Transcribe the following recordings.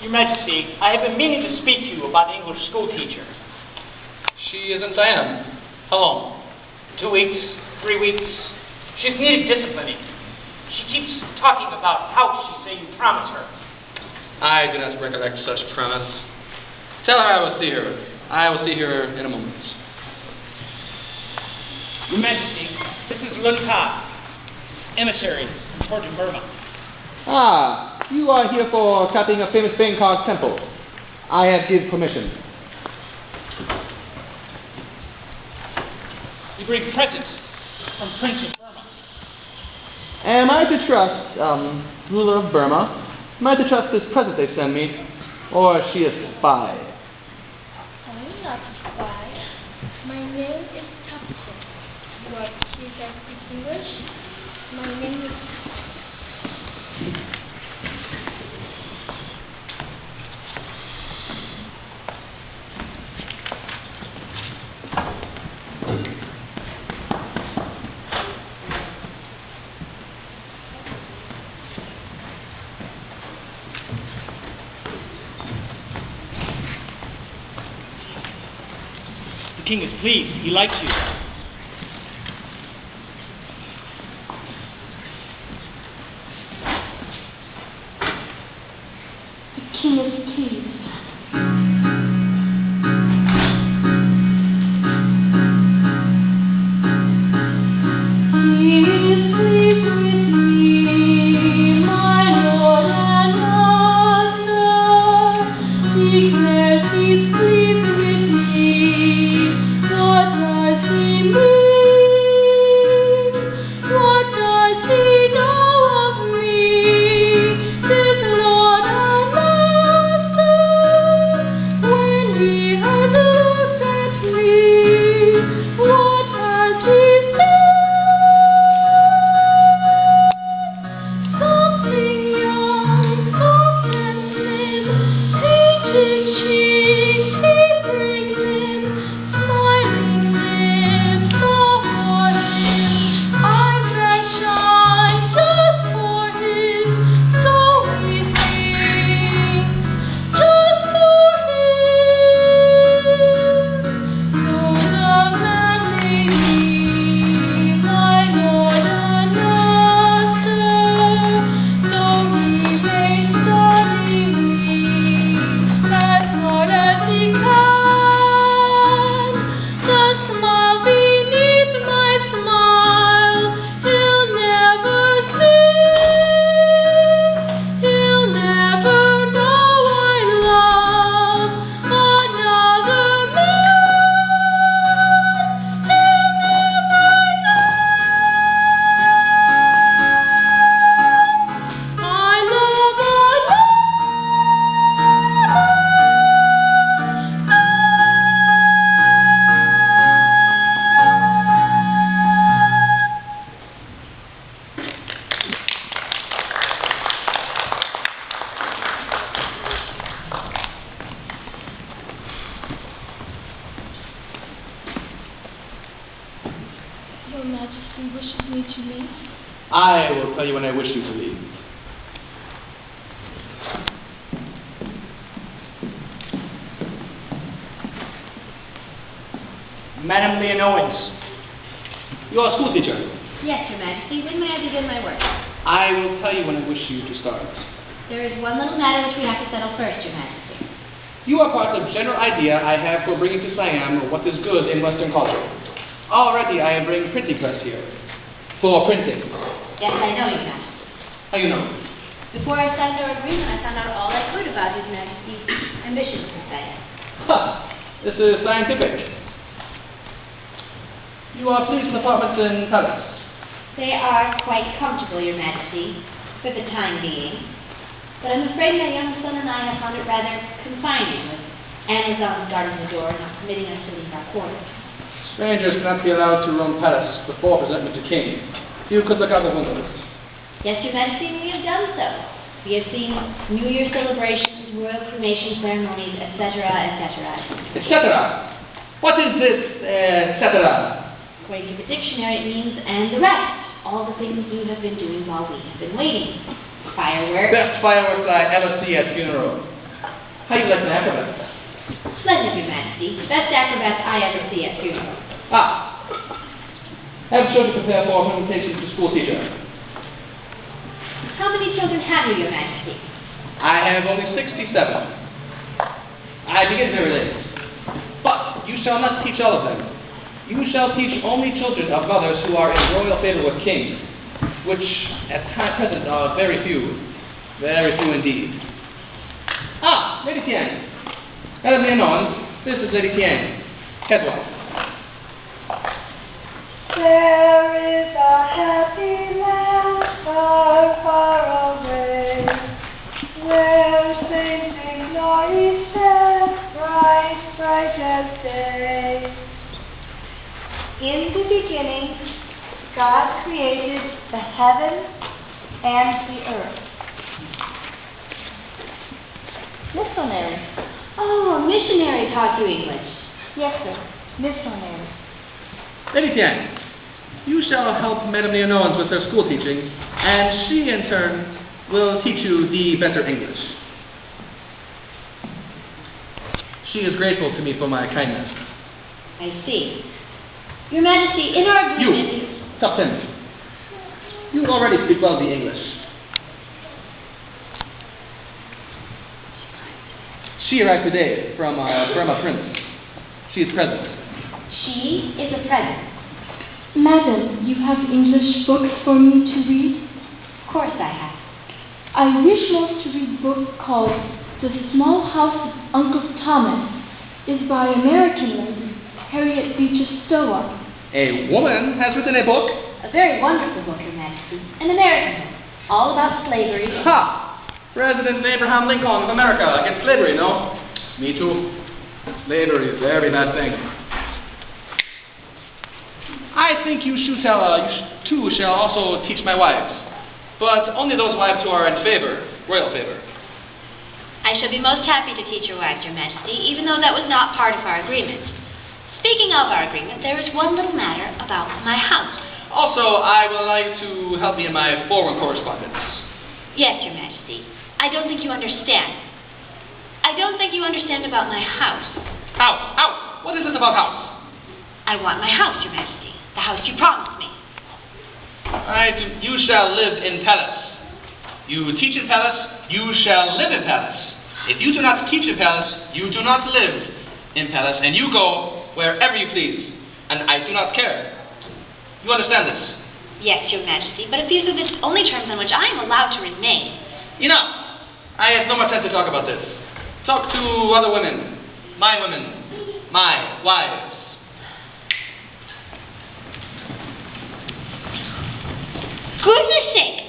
Your Majesty, I have been meaning to speak to you about the English school teacher. She is in Siam. How long? 2 weeks, 3 weeks. She's needed disciplining. She keeps talking about how she say you promised her. I do not recollect such promise. Tell her I will see her. I will see her in a moment. Your Majesty, this is Lun Ka, emissary from Court of Burma. Ah, you are here for cutting a famous Bangkok temple. I have give permission. You bring presents from Prince of Burma. Am I to trust, ruler of Burma? Am I to trust this present they send me? Or is she a spy? I'm not a spy. My name is Thompson. What, you can speak English? My name is... The king is pleased. He likes you. The king is pleased. Your Majesty wishes me to leave. I will tell you when I wish you to leave. Madam Leon Owens. You are a school teacher. Yes, Your Majesty. When may I begin my work? I will tell you when I wish you to start. There is one little matter which we have to settle first, Your Majesty. You are part of the general idea I have for bringing to Siam what is good in Western culture. Already I bring printing press here. For printing. Yes, I know, Your Majesty. How you know? Before I signed our agreement, I found out all I could about His Majesty's ambitions for Siam. Ha! This is scientific. You are pleased with apartments in Paris? They are quite comfortable, Your Majesty, for the time being. But I'm afraid my young son and I have found it rather confining, with Amazons guarding the door and not permitting us to leave our quarters. Strangers cannot be allowed to roam Paris before presentment to king. You could look out the windows. Yes, Your Majesty, we have done so. We have seen New Year celebrations, royal cremation ceremonies, etc., etc. Etc. What is this, etc.? According to the dictionary, it means and the rest. All the things you have been doing while we have been waiting. Fireworks. Best fireworks I ever see at funeral. How do you like my acrobats? Splendid, Your Majesty. Best acrobats I ever see at funerals. Ah. Have children prepare for presentation to school teacher. How many children have you, Your Majesty? I have only 67. I begin very late. But you shall not teach all of them. You shall teach only children of mothers who are in royal favor with kings, which at present are very few indeed. Ah, Lady Tiang. Madame Leonons, this is Lady Tiang, headwife. There is a happy land far, far away, where Saint Glory stands bright, bright as day. In the beginning, God created the heaven and the earth. Missionary. Oh, a missionary taught you English. Yes, sir. Missionary. Lady Tiang, you shall help Madame Leonons with her school teaching, and she in turn will teach you the better English. She is grateful to me for my kindness. I see. Your Majesty, in our agreement... You, Captain, you already speak well the English. She arrived today from a prince. She is present. She is a present. Madam, you have English books for me to read? Of course I have. I wish most to read a book called The Small House of Uncle Thomas. It's by American lady, Harriet Beecher Stowe. A woman has written a book? A very wonderful book, Your Majesty. An American book. All about slavery. Ha! President Abraham Lincoln of America against slavery, no? Me too. Slavery is a very bad thing. I think you two shall also teach my wives, but only those wives who are in favor, royal favor. I shall be most happy to teach your wife, Your Majesty, even though that was not part of our agreement. Speaking of our agreement, there is one little matter about my house. Also, I would like to help me in my foreign correspondence. Yes, Your Majesty. I don't think you understand. I don't think you understand about my house. House! What is it about house? I want my house, Your Majesty. The house you promised me. You shall live in palace. You teach in palace, you shall live in palace. If you do not teach in palace, you do not live in palace, and you go wherever you please, and I do not care. You understand this? Yes, Your Majesty, but if these are the only terms on which I am allowed to remain... Enough! I have no more time to talk about this. Talk to other women, my wives. Goodness sake!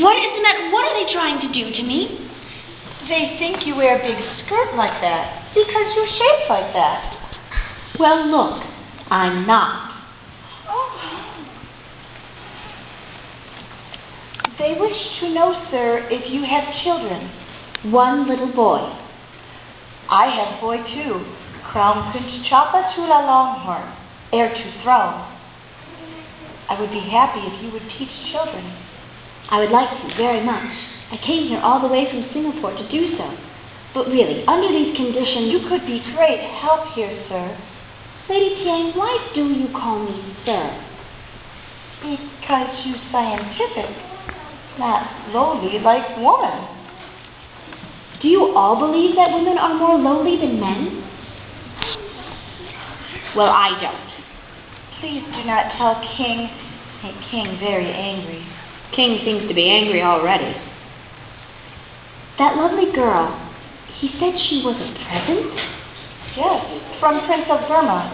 What is the matter? What are they trying to do to me? They think you wear a big skirt like that because you're shaped like that. Well, look, I'm not. Oh. They wish to know, sir, if you have children. One little boy. I have a boy too. Crown Prince Chapa Chula Longhorn, heir to throne. I would be happy if you would teach children. I would like to, very much. I came here all the way from Singapore to do so. But really, under these conditions... You could be great help here, sir. Lady Tiang, why do you call me sir? Because you're scientific, not lowly like woman. Do you all believe that women are more lowly than men? Well, I don't. Please do not tell King. Make King very angry. King seems to be angry already. That lovely girl, he said she was a present? Yes, from Prince of Burma.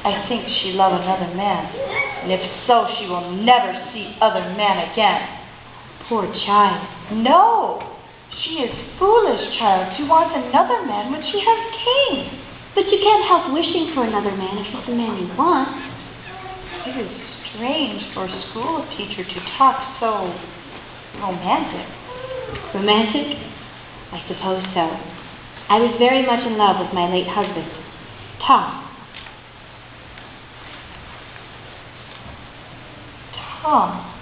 I think she loved another man, and if so, she will never see other men again. Poor child. No, she is foolish, child. She wants another man when she has King. But you can't help wishing for another man if it's the man you want. It is strange for a school teacher to talk so romantic. Romantic? I suppose so. I was very much in love with my late husband, Tom. Tom.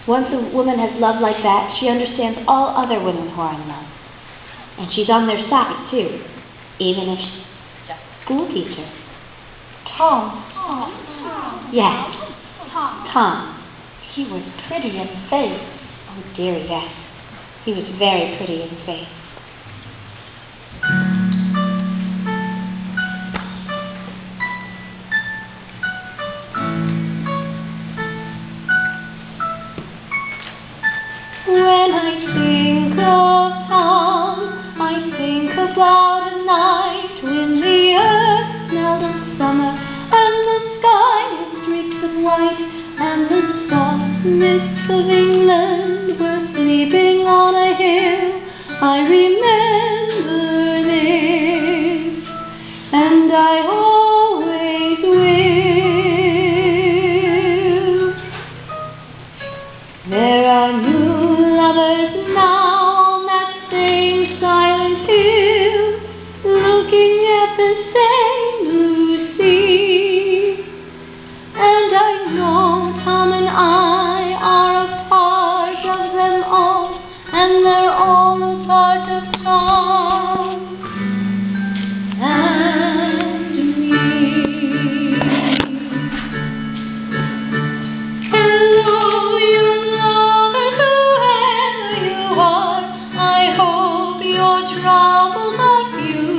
Once a woman has love like that, she understands all other women who are in love. And she's on their side, too, even if she's just a school teacher. Tom. Yes, Tom. He was pretty in face. Oh, dear, yes. He was very pretty in face. When I think of Tom, I think about a night when the earth smells of summer and the sky is streaked with white and the soft mists of England were sleeping on a hill. I remember this, and I always will. There are new lovers now on that same silent hill, looking at the same blue sea. And I know Tom and I are a part of them all, and they're all a part of Tom and me. Hello, you lovers, whoever you are, I hope your troubles are few.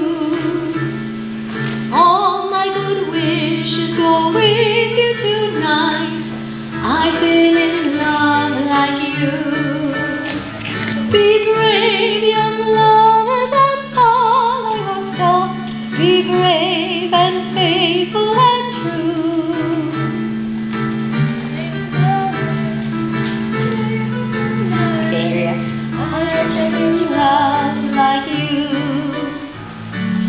All my good wishes go with you tonight. I've been in love like you. Be brave, young lovers, that's all I have taught. Be brave and faithful and true. I've been in love like you.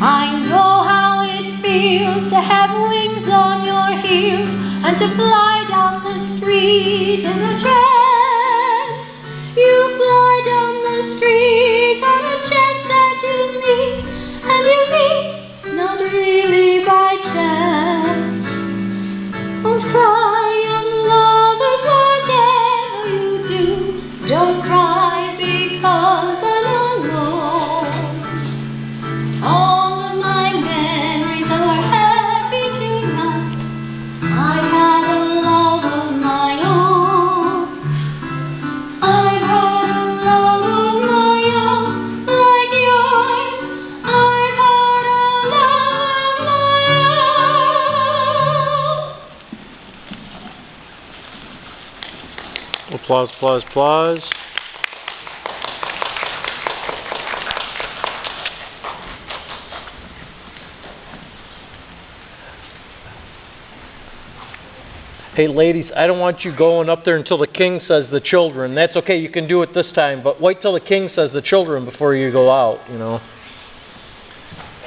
I know how it feels to have wings on your heels and to fly down the street in a chance. You fly down the street on a chance that you meet, and you meet not really by chance. Don't cry, young lovers, whatever you do. Don't cry because I'm alone. All of my memories are happy tonight. I had a love of my own. I've had a love of my own, like yours. I've had a love of my own. Applause, applause, applause. Hey ladies, I don't want you going up there until the king says the children. That's okay, you can do it this time, but wait till the king says the children before you go out, you know.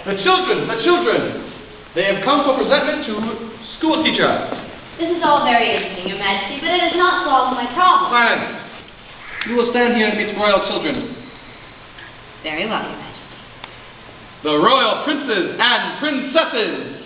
The children! They have come for presentment to school teacher. This is all very interesting, Your Majesty, but it has not solved my problem. Silence! You will stand here and meet royal children. Very well, Your Majesty. The royal princes and princesses.